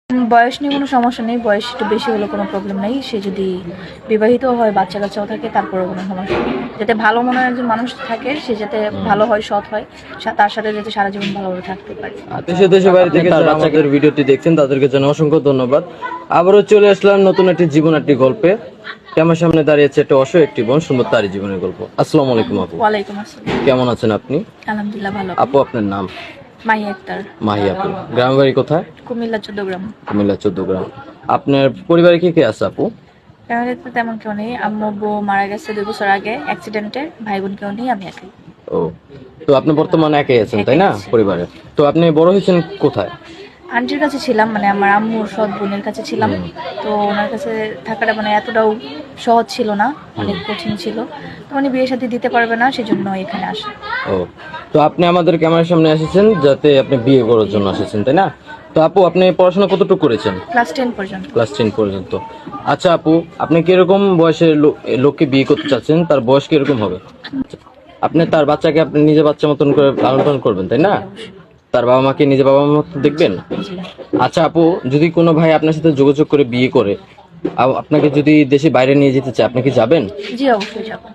বয়স নিয়ে কোনো সমস্যা নেই, বয়স একটু বেশি হলে কোনো প্রবলেম নেই। সে যদি বিবাহিত হয়, বাচ্চা কাচ্চাও থাকে, তারপরেও কোনো সমস্যা নেই। যাতে ভালো মনের একজন মানুষ থাকে, সে যাতে ভালো হয়, সৎ হয়, তার সাথে যাতে সারা জীবন ভালোভাবে থাকতে পারে। দেশে দেশে বাইরে থেকে যারা আমাদের ভিডিওটি দেখছেন তাদেরকে জানাই অসংখ্য ধন্যবাদ। আবারও চলে আসলাম নতুন একটি জীবন একটি গল্পে। আমার সামনে দাঁড়িয়েছে একটা অসহায় একটি বোন, সুন্দর তারই জীবনের গল্প। আসসালামু আলাইকুম আপু। ওয়ালাইকুম আসসালাম। কেমন আছেন আপনি? আলহামদুলিল্লাহ ভালো। আপু আপনার নাম? মাহি আক্তার। মাহি আপু। গ্রাম বাড়ি কোথায়? কুমিল্লা 14 গ্রাম। কুমিল্লা 14 গ্রাম। আপনার পরিবারে কে কে আছে আপু? ফ্যামিলিতে তো তেমন কেউ নেই। আম্মু বউ মারা গেছে 2 বছর আগে অ্যাক্সিডেন্টে। ভাই বোন কেউ নেই, আমি একাই। ও, তো আপনি বর্তমানে একাই আছেন তাই না একাই আছি। পরিবারে? তো আপনি বড় হয়েছেন কোথায়? আন্টির কাছে ছিলাম, মানে আমার আম্মুর সৎ বোনের কাছে ছিলাম। তো ওনার কাছে থাকাটা মানে এতটাও সহজ ছিল না, অনেক কঠিন ছিল। তো উনি বিয়ে শাদী দিতে পারবে না, সেজন্য এখানে আসে। ও, তো আপনি আমাদের ক্যামেরার সামনে এসেছেন যাতে আপনি বিয়ে করার জন্য এসেছেন তাই না? তো আপু আপনি পড়াশোনা কতটুকু করেছেন? ক্লাস 10 পর্যন্ত। ক্লাস 10 পর্যন্ত। আচ্ছা আপু, আপনি কিরকম বয়সের লোককে বিয়ে করতে চাচ্ছেন? তার বয়স কিরকম হবে? আপনি তার বাচ্চাকে আপনি নিজে বাচ্চা মতন করে লালন পালন করবেন তাই না? তার বাবা মাকে নিজে বাবা মার মতো দেখবেন? আচ্ছা আপু, যদি কোনো ভাই আপনার সাথে যোগাযোগ করে বিয়ে করে আপনাকে যদি দেশে বাইরে নিয়ে যেতে চায়, আপনি কি যাবেন? জি, অবশ্যই যাবো।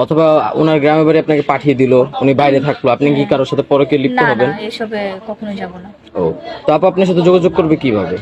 অথবা ওনার গ্রামের বাড়ি আপনাকে পাঠিয়ে দিল, উনি বাইরে থাকলো, আপনি কি কারোর সাথে পরকীয়া লিপ্ত না না, হবেন? এসবে কখনোই যাব না। ও, তো আপু আপনার সাথে যোগাযোগ করবে কিভাবে?